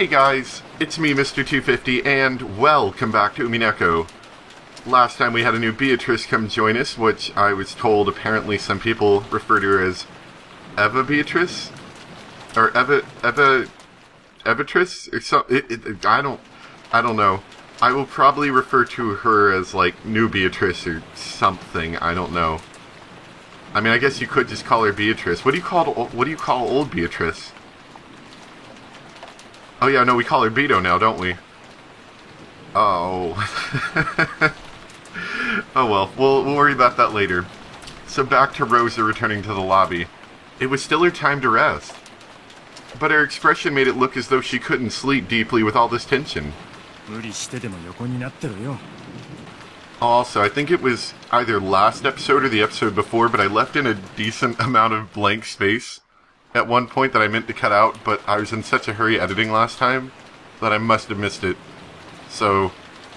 Hey guys, it's me, Mr. 250, and welcome back to Umineko. Last time we had a new Beatrice come join us, which I was told apparently some people refer to her as Eva Beatrice? Or Evatrice? Or so, I don't know. I will probably refer to her as, like, New Beatrice or something, I don't know. I mean, I guess you could just call her Beatrice. What do you call old Beatrice? Oh yeah, no, we call her Beto now, don't we? Oh. Oh well, we'll worry about that later. So back to Rosa returning to the lobby. It was still her time to rest. But her expression made it look as though she couldn't sleep deeply with all this tension. Also, I think it was either last episode or the episode before, but I left in a decent amount of blank space at one point that I meant to cut out, but I was in such a hurry editing last time that I must have missed it. So,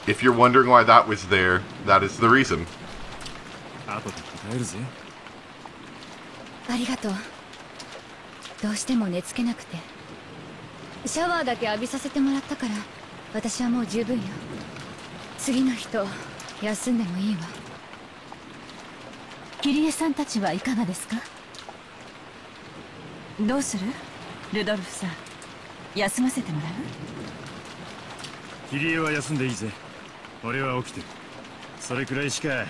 if you're wondering why that was there, that is the reason. ありがとう。どうしても寝つけなくて。シャワーだけ浴びさせてもらったから、私はもう十分よ。次の人、休んでもいいわ。キリエさんたちはいかがですか？どうする？ルドルフさん、休ませてもらう？キリエは休んでいいぜ。俺は起きてる。それくらいしか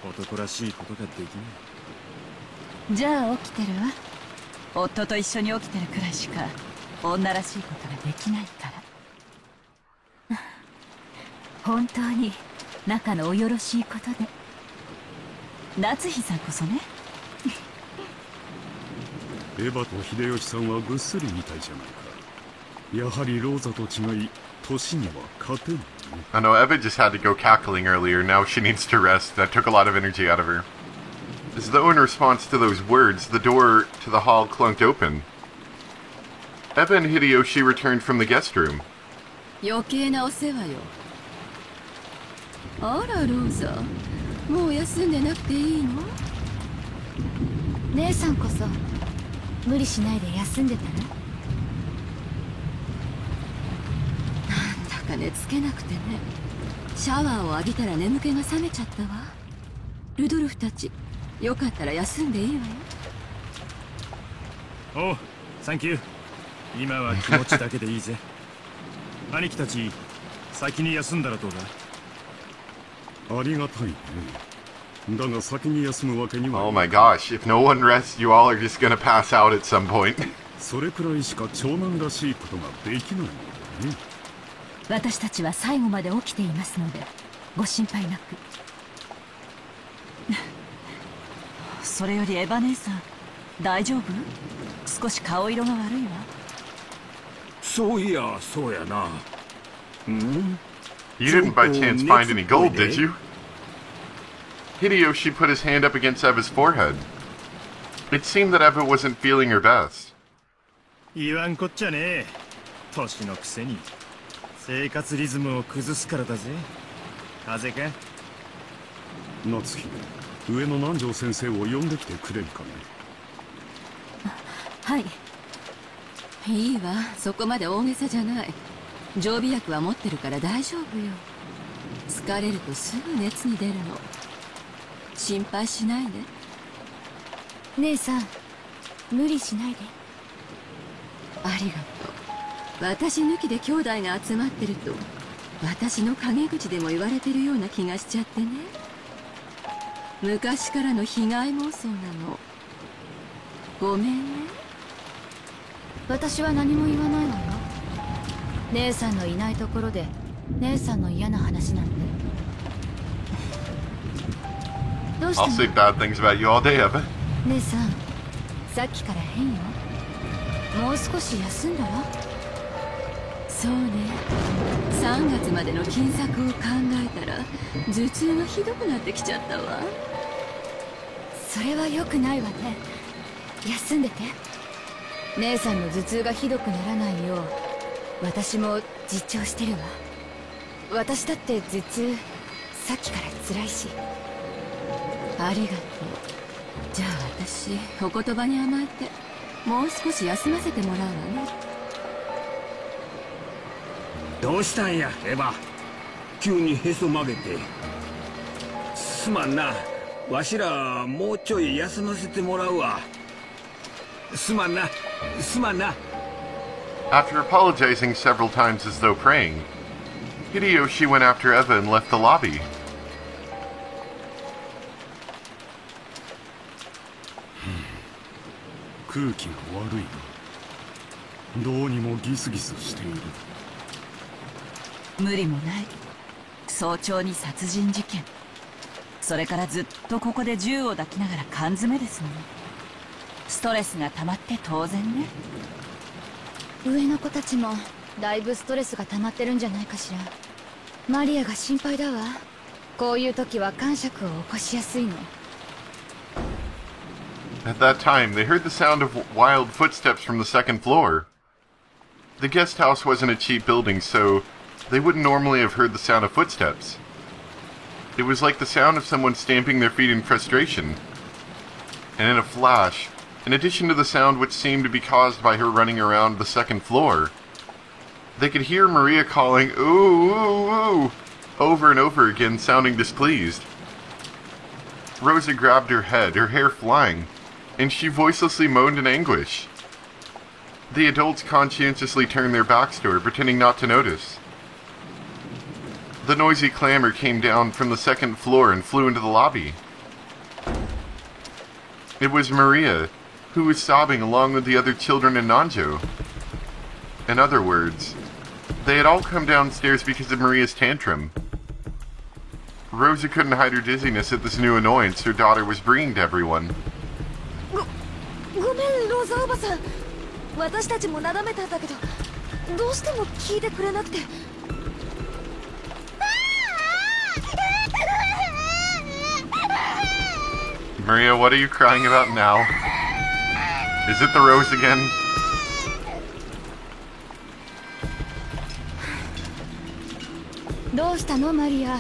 男らしいことができない。じゃあ起きてるわ。夫と一緒に起きてるくらいしか女らしいことができないから。本当に仲のおよろしいことで。夏日さんこそね。エヴァと秀吉さんはぐっすりみたいじゃないか。やはりローザと違い、年には勝てんね。I know Eva just had to go cackling earlier, now she needs to rest. That took a lot of energy out of her. As though in response to those words, the door to the hall clunked open. Eva and Hideyoshi returned from the guest room. 余計なお世話よ。あらローザ、もう休んでなくていいの？姉さんこそ無理しないで休んでたら？なんだか寝つけなくてね。シャワーを浴びたら眠気が覚めちゃったわ。ルドルフたち、よかったら休んでいいわよ。おう、サンキュー。今は気持ちだけでいいぜ。兄貴たち、先に休んだらどうだ？ありがたいね。だが先に休むわけには。 Oh my gosh, if no one rests, you all are just gonna pass out at some point. それくらいしか長男らしいことができないのだね。私たちは最後まで起きていますのでご心配なく。それよりエヴァ姉さん、大丈夫？少し顔色が悪いわ。そういや、そうやな。You didn't by chance find any gold, did you? Hideyoshi put his hand up against Eva's forehead. It seemed that Eva wasn't feeling her best. 言わんこっちゃねえ。年のくせに生活リズムを崩すからだぜ。風邪か？夏姫、上の南條先生を呼んできてくれるかね。はい。いいわ、そこまで大げさじゃない。常備薬は持ってるから大丈夫よ。疲れるとすぐ熱に出るの。心配しないで。姉さん、無理しないで。ありがとう。私抜きで兄弟が集まってると私の陰口でも言われてるような気がしちゃってね。昔からの被害妄想なの。ごめんね。私は何も言わないわよ。姉さんのいないところで姉さんの嫌な話なんて。どうした I'll の？ say bad things about you all day, Eva. 姉さん、さっきから変よ。もう少し休んだら？そうね。3月までの金策を考えたら頭痛がひどくなってきちゃったわ。それは良くないわね。休んでて。姉さんの頭痛がひどくならないよう私も実調してるわ。私だって頭痛さっきから辛いし。ありがとう。じゃあ私お言葉に甘えてもう少し休ませてもらうわね。どうしたんやエヴァ。急にへそ曲げて。すまんな。わしらもうちょい休ませてもらうわ。すまんな。すまんな。 After apologizing several times as though praying, Hideyoshi went after Eva and left the lobby. 空気が悪いな。どうにもギスギスしている。無理もない。早朝に殺人事件、それからずっとここで銃を抱きながら缶詰ですね。ストレスが溜まって当然ね。上の子たちもだいぶストレスが溜まってるんじゃないかしら。マリアが心配だわ。こういう時は感触を起こしやすいの。 At that time, they heard the sound of wild footsteps from the second floor. The guest house wasn't a cheap building, so they wouldn't normally have heard the sound of footsteps. It was like the sound of someone stamping their feet in frustration. And in a flash, in addition to the sound which seemed to be caused by her running around the second floor, they could hear Maria calling, "Ooh, ooh, ooh," over and over again, sounding displeased. Rosa grabbed her head, her hair flying, and she voicelessly moaned in anguish. The adults conscientiously turned their backs to her, pretending not to notice. The noisy clamor came down from the second floor and flew into the lobby. It was Maria, who was sobbing along with the other children in Nanjo. In other words, they had all come downstairs because of Maria's tantrum. Rosa couldn't hide her dizziness at this new annoyance her daughter was bringing to everyone. ごめんローザおばさん。私たちもなだめたんだけど、どうしても聞いてくれなくて。Maria, what are you crying about now? Is it the rose again? どうしたのマリア。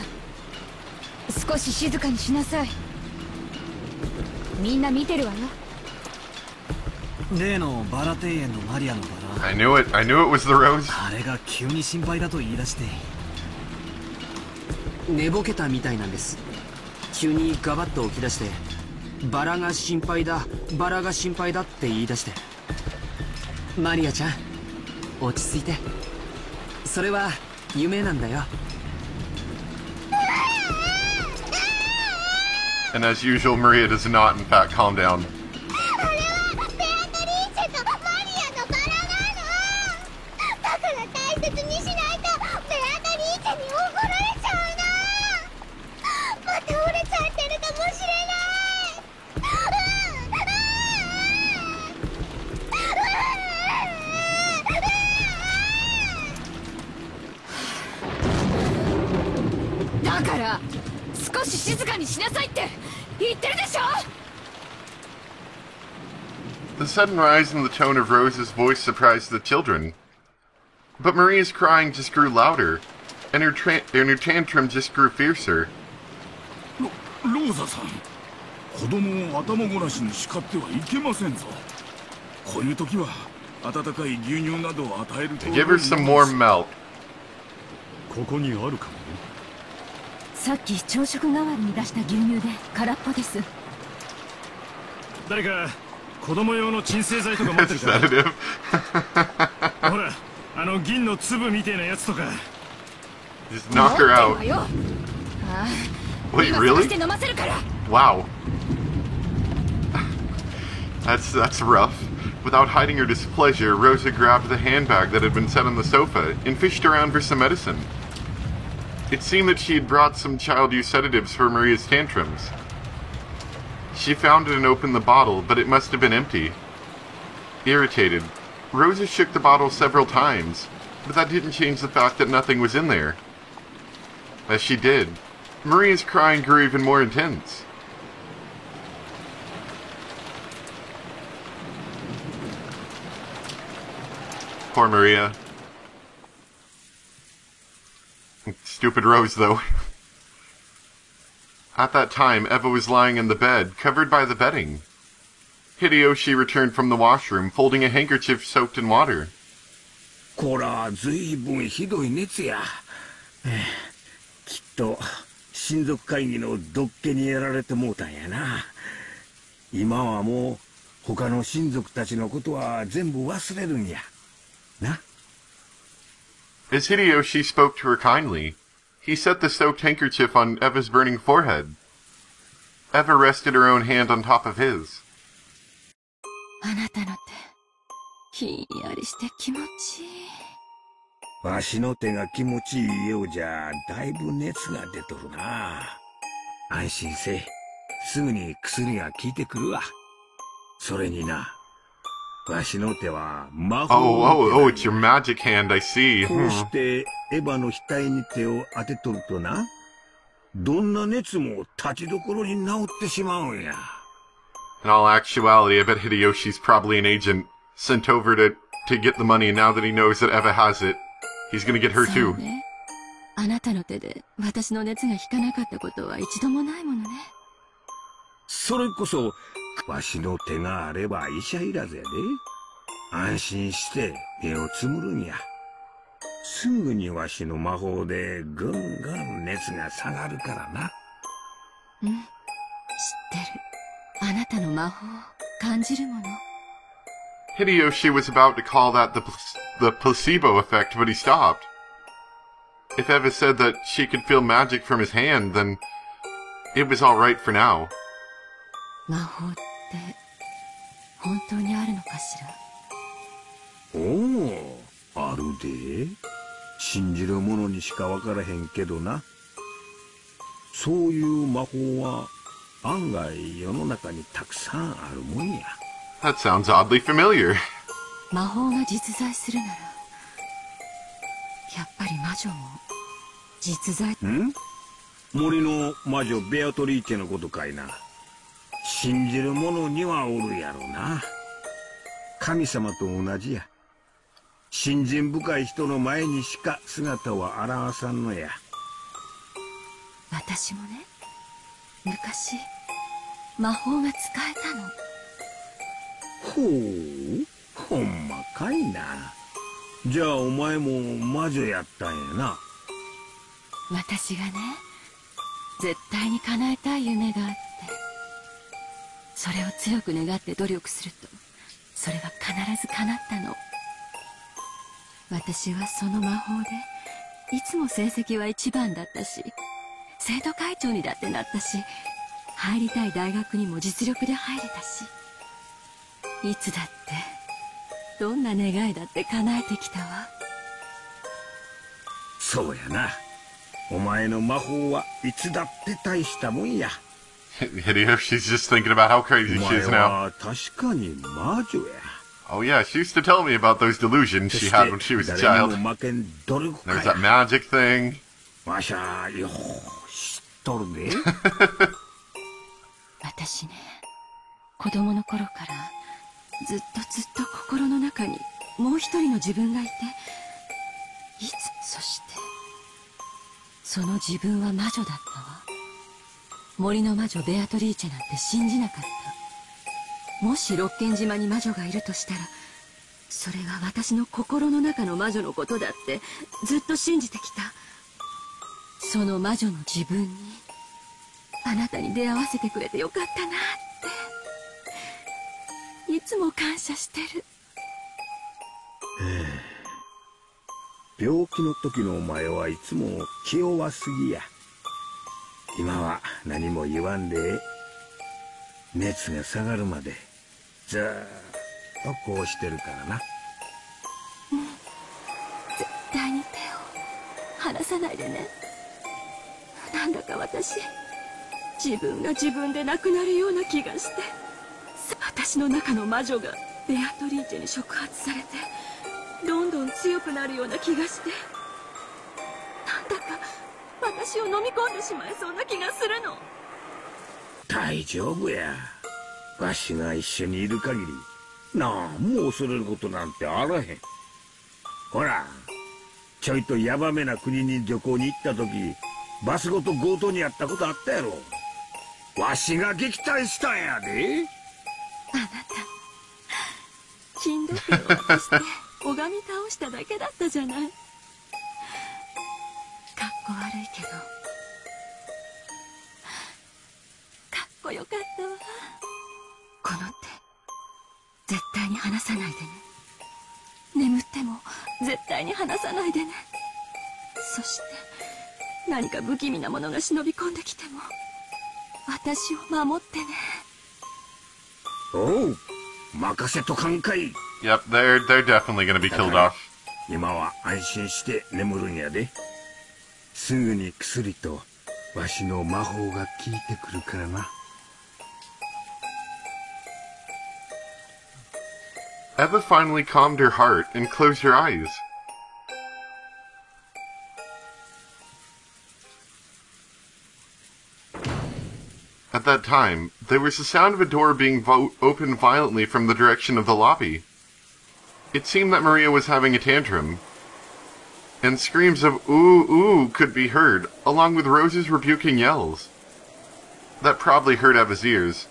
少し静かにしなさい。みんな見てるわよ。例のバラ庭園のマリアのバラ。 I knew it was the rose. あれが急に心配だと言い出して。寝ぼけたみたいなんです。急にガバッと起き出して、バラが心配だ、バラが心配だって言い出して。マリアちゃん、落ち着いて。それは夢なんだよ。 And as usual, Maria does not, in fact, calm down. The sudden rise in the tone of Rose's voice surprised the children. But Maria's crying just grew louder, and her tantrum just grew fiercer. ローザさん、子供を頭ごなしに叱ってはいけませんぞ。こういう時は温かい牛乳などを与えると。 Give her some more milk. ここにあるかもね。さっき朝食代わりに出した牛乳で空っぽです。誰か子供用の鎮静剤とか持ってるか。 Sedative. ほら、あの銀の粒みたいなやつとか。 Just knock her out. Wait, really? Wow. That's rough. Without hiding her displeasure, Rosa grabbed the handbag that had been set on the sofa and fished around for some medicine. It seemed that she had brought some child-use sedatives for Maria's tantrums. She found it and opened the bottle, but it must have been empty. Irritated, Rosa shook the bottle several times, but that didn't change the fact that nothing was in there. As she did, Maria's crying grew even more intense. Poor Maria. Stupid Rose, though. At that time, Eva was lying in the bed, covered by the bedding. Hideyoshi returned from the washroom, folding a handkerchief soaked in water. こらずいぶんひどい熱や。きっと親族会議のどっけにやられてもうたんやな。今はもう他の親族たちのことは全部忘れるんやな。 As Hideyoshi spoke to her kindly, he set the soaked handkerchief on Eva's burning forehead. Eva rested her own hand on top of his. あなたの手、ひんやりして気持ちいい。わしの手が気持ちいいようじゃだいぶ熱が出とるな。安心せえ。すぐに薬が効いてくるわ。それにな、わしの手は魔法の手 Oh, it's your magic hand, I see. こうしてエヴァの額に手を当てとるとな、どんな熱も立ちどころに治ってしまうんや。 In all actuality, I bet Hideyoshi's probably an agent sent over to get the money, and now that he knows that Eva has it, he's gonna get her そ too. うね。あなたの手で私の熱が引かなかったことは一度もないものね。それこそわしの手があれば医者いらずやで。安心して目をつむるんや。すぐにわしの魔法でぐんぐん熱が下がるからな。うん、知ってる。あなたの魔法を感じるもの。Hideyoshi was about to call that the placebo effect, but he stopped. If Eva said that she could feel magic from his hand, then it was all right for now. 魔法って本当にあるのかしら。おお、あるで。信じる者にしかわからへんけどな。そういう魔法は案外世の中にたくさんあるもんや。 That sounds oddly familiar. 魔法が実在するなら、やっぱり魔女も実在。ん？森の魔女ベアトリーチェのことかいな。信じる者にはおるやろな。神様と同じや。信心深い人の前にしか姿を現さんのや。私もね、昔魔法が使えたの。ほう、ほんまかいな。じゃあお前も魔女やったんやな。私がね、絶対に叶えたい夢があって、それを強く願って努力すると、それは必ず叶ったの。私はその魔法でいつも成績は一番だったし、生徒会長にだってなったし、入りたい大学にも実力で入れたし、いつだってどんな願いだって叶えてきたわ。そうやな。お前の魔法はいつだって大したもんや。Hideyoshi's just thinking about how crazy お she 前 is now. は確かに魔女や。 Oh yeah, she used to tell me about those delusions そ she して had when she was a 誰に child. も負けん努力 There's 家 that や。 magic thing. わしゃよう知っとるで。私ね、子供の頃からずっと心の中にもう一人の自分がいて、そしてその自分は魔女だったわ。森の魔女ベアトリーチェなんて信じなかった。もし六軒島に魔女がいるとしたら、それが私の心の中の魔女のことだってずっと信じてきた。その魔女の自分にあなたに出会わせてくれてよかったなっていつも感謝してる。病気の時のお前はいつも気弱すぎや。今は何も言わんで熱が下がるまでずーっとこうしてるからな。絶対に手を離さないでね。なんだか私、自分が自分でなくなるような気がして、私の中の魔女がベアトリーチェに触発されてどんどん強くなるような気がして、なんだか私を飲み込んでしまいそうな気がするの。大丈夫や。わしが一緒にいる限りなんも恐れることなんてあらへん。ほら、ちょいとヤバめな国に旅行に行った時バスごと強盗にやったことあったやろ。わしが撃退したんやで。あなた、金時を渡してお拝み倒しただけだったじゃない。かっこ悪いけどかっこよかったわ。この手絶対に離さないでね。眠っても絶対に離さないでね。そして何か不気味なものが忍び込んできても私を守ってね。おう、任せとかんかい。 Yep, they're definitely gonna be killed off. 今は安心して眠るんやで。すぐに薬とわしの魔法が効いてくるからな。Eva finally calmed her heart and closed her eyes. At that time, there was the sound of a door being opened violently from the direction of the lobby. It seemed that Maria was having a tantrum, and screams of "ooh, ooh" could be heard, along with Rose's rebuking yells. That probably hurt Eva's ears.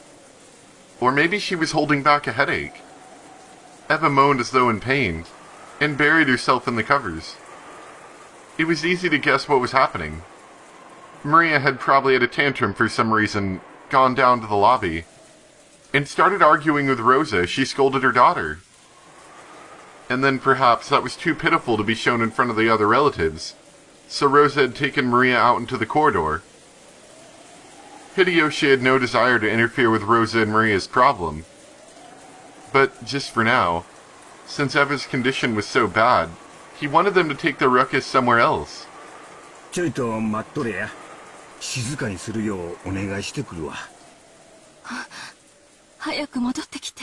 Or maybe she was holding back a headache. Eva moaned as though in pain, and buried herself in the covers. It was easy to guess what was happening. Maria had probably had a tantrum for some reason, gone down to the lobby, and started arguing with Rosa as she scolded her daughter. And then perhaps that was too pitiful to be shown in front of the other relatives, so Rosa had taken Maria out into the corridor. Hideyoshi had no desire to interfere with Rosa and Maria's problem. But just for now, since Eva's condition was so bad, he wanted them to take their ruckus somewhere else. ちょいと待っとれや。静かにするようお願いしてくるわ。早く戻ってきて。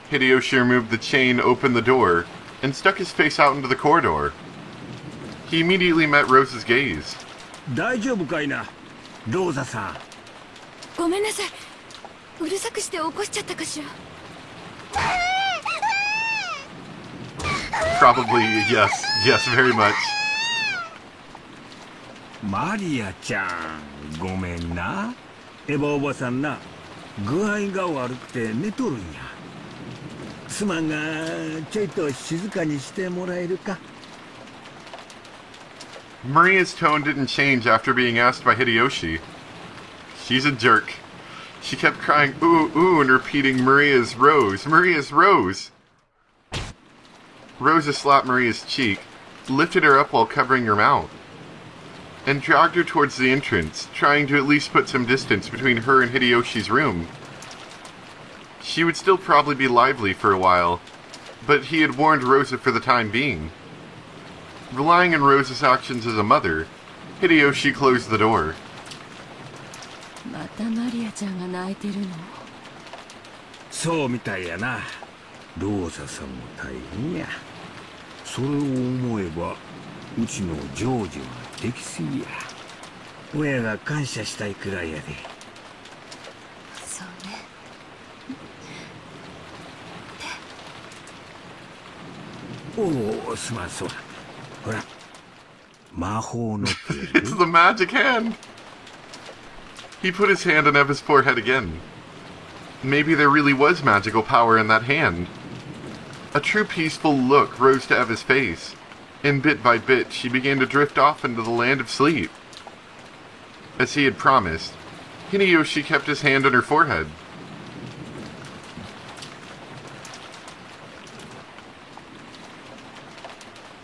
Hideyoshi removed the chain, opened the door, and stuck his face out into the corridor. He immediately met Rosa's gaze. 大丈夫かいな、ローザさん。ごめんなさい。うるさくして起こしちゃったかしら。Probably, yes, very much. マリアちゃん、ごめんな。エヴァおばさんな、具合が悪くて寝とるんや。すまんが、ちょいと静かにしてもらえるか。Maria's tone didn't change after being asked by Hideyoshi. She's a jerk. She kept crying "ooh, ooh" and repeating Maria's rose, Maria's rose. Rosa slapped Maria's cheek, lifted her up while covering her mouth, and dragged her towards the entrance, trying to at least put some distance between her and Hideyoshi's room. She would still probably be lively for a while, but he had warned Rosa for the time being. Relying on Rosa's actions as a mother, Hideyoshi closed the door. またマリアちゃんが泣いてるの？そうみたいやな。ローザさんも大変や。それを思えばうちのジョージは出来すぎや。親が感謝したいくらいやで。そうね。おお、すまんそう。ほら、魔法の手。It's the magic hand! He put his hand on Eva's forehead again. Maybe there really was magical power in that hand. A true peaceful look rose to Eva's face, and bit by bit she began to drift off into the land of sleep. As he had promised, Hideyoshi kept his hand on her forehead.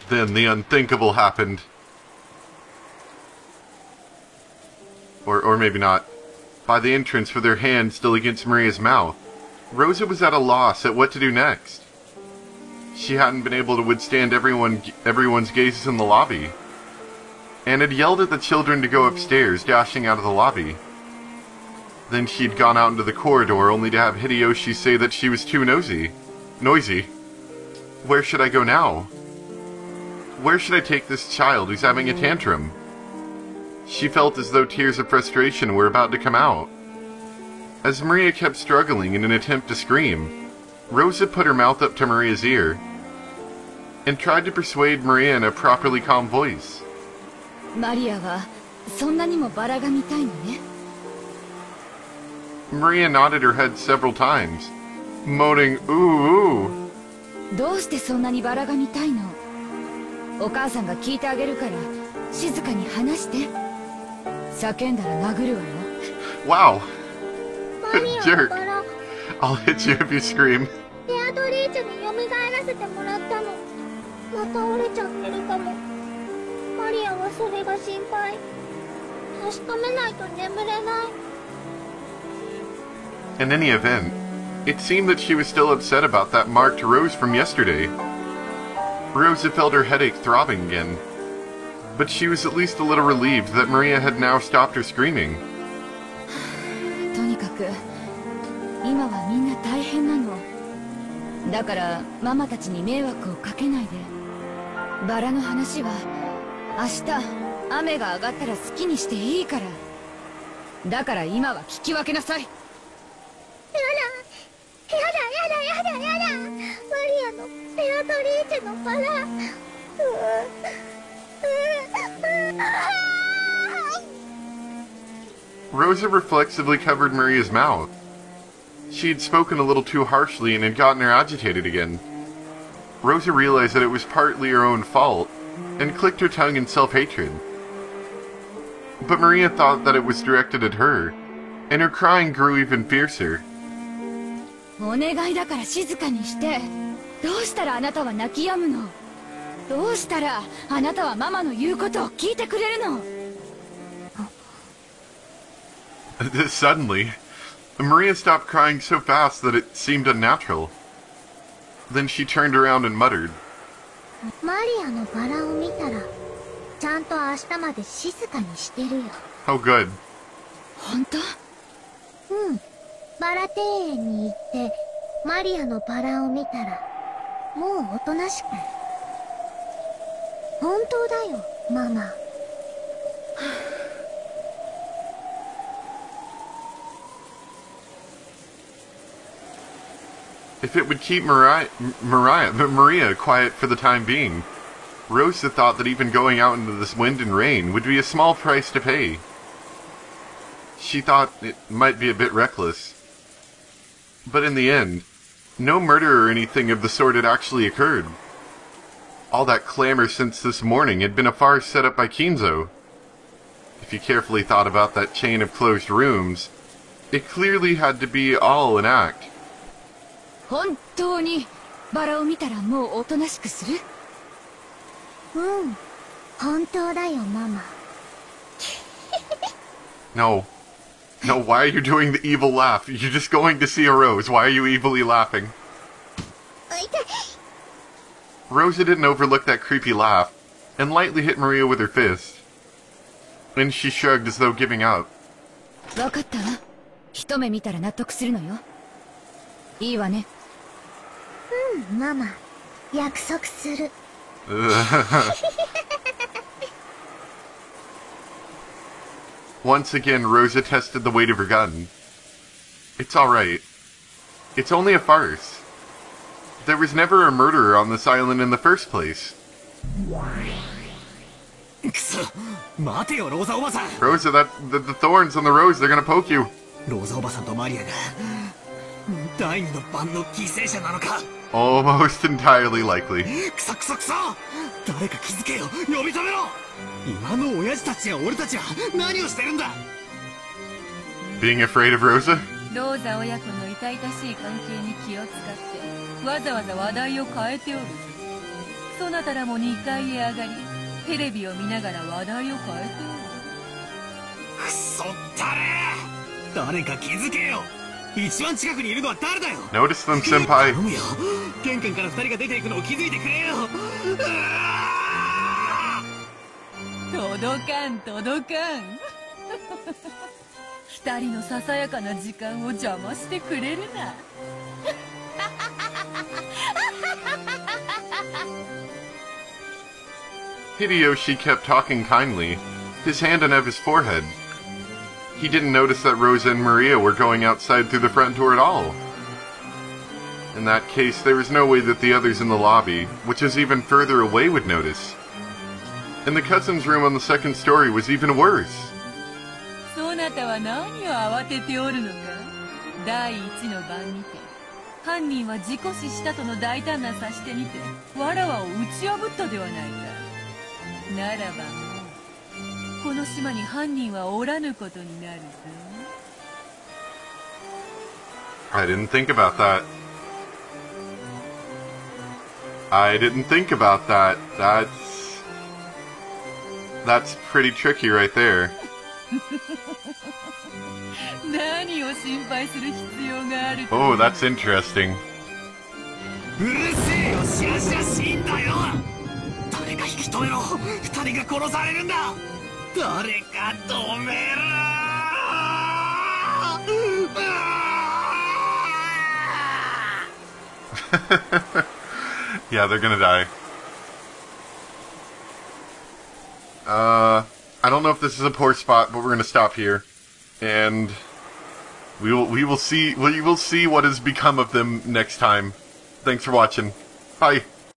Then the unthinkable happened. Or maybe not. By the entrance with her hand still against Maria's mouth, Rosa was at a loss at what to do next. She hadn't been able to withstand everyone's gazes in the lobby, and had yelled at the children to go upstairs, dashing out of the lobby. Then she'd gone out into the corridor only to have Hideyoshi say that she was too noisy. Where should I go now? Where should I take this child who's having a tantrum? She felt as though tears of frustration were about to come out. As Maria kept struggling in an attempt to scream, Rosa put her mouth up to Maria's ear and tried to persuade Maria in a properly calm voice. マリアはそんなにもバラが見たいのね。Maria nodded her head several times, moaning, ooh, ooh. どうしてそんなにバラが見たいの？お母さんが聞いてあげるから静かに話して。叫んだら殴るわよ。 Wow. マリア Jerk. のバラ、 I'll hit you if you scream. ベアトリーチェに蘇らせてもらったの。また折れちゃってるかも。マリアはそれが心配。確かめないと眠れない。 In any event, it seemed that she was still upset about that marked rose from yesterday. Rosa felt her headache throbbing again, but she was at least a little relieved that Maria had now stopped her screaming. とにかく今はみんな大変なの。だからママたちに迷惑をかけないで。バラの話は明日雨が上がったら好きにしていいから。だから今は聞き分けなさい。やだ。マリアのベアトリーチェのバラ。Rosa reflexively covered Maria's mouth. She had spoken a little too harshly and had gotten her agitated again. Rosa realized that it was partly her own fault, and clicked her tongue in self-hatred. But Maria thought that it was directed at her, and her crying grew even fiercer. お願いだから静かにして。どうしたらあなたは泣き止むの？どうしたらあなたはママの言うことを聞いてくれるの？ Suddenly, Maria stopped crying so fast that it seemed unnatural. Then she turned around and muttered, マリアのバラを見たら、ちゃんと明日まで静かにしてるよ。 "Oh, good." 本当？うん。バラ庭園に行って、マリアのバラを見たら、もうおとなしく。本当だよ、ママ。If it would keep Maria quiet for the time being, Rosa thought that even going out into this wind and rain would be a small price to pay. She thought it might be a bit reckless. But in the end, no murder or anything of the sort had actually occurred. All that clamor since this morning had been a farce set up by Kinzo. If you carefully thought about that chain of closed rooms, it clearly had to be all an act. 本当にバラを見たらもうおとなしくする？うん。本当だよ、ママ。No. No, why are you doing the evil laugh? You're just going to see a rose. Why are you evilly laughing? Rosa didn't overlook that creepy laugh, and lightly hit Maria with her fist. Then she shrugged as though giving up. わかったわ。一目見たら納得するのよ。いいわね。うん、ママ。約束する。Once again, Rosa tested the weight of her gun. It's alright. It's only a farce. There was never a murderer on this island in the first place. くそ、待てよ、ローザおばさん。 Rosa, the thorns on the rose, they're gonna poke you. ローザおばさんとマリアが第二の番の犠牲者なのか。 Almost entirely likely. くそくそくそ、誰か気づけよ、呼び止めろ。今の親父たちや俺たちは何をしてるんだ。 Being afraid of Rosa? ローザ親子の痛々しい関係に気を使ってわざわざ話題を変えておる。そなたらも2階へ上がりテレビを見ながら話題を変えておる。くそったれ、誰か気づけよ。一番近くにいるのは誰だよ。 Notice them, senpai. 頼むよ、玄関から2人が出ていくのを気づいてくれよ。届かん届かん。2人のささやかな時間を邪魔してくれるな。Hideyoshi kept talking kindly, his hand on Eva's forehead. He didn't notice that Rosa and Maria were going outside through the front door at all. In that case, there was no way that the others in the lobby, which was even further away, would notice. And the cousin's room on the second story was even worse. そなたは何を慌てておるのか。第一の晩にて犯人は事故死したとの大胆な察してみてわらわを打ち破ったではないか。ならばもうこの島に犯人はおらぬことになるぞ。 I didn't think about that. I didn't think about that. That's pretty tricky right there. 何を心配する必要があると。 Oh, that's interesting. うるせえよ、しらしらしいんだよ。誰か引き止めろ。二人が殺されるんだ。誰か止めろ。 Yeah, they're gonna die. I don't know if this is a poor spot, but we're gonna stop here, and we will see what has become of them next time. Thanks for watching. Bye.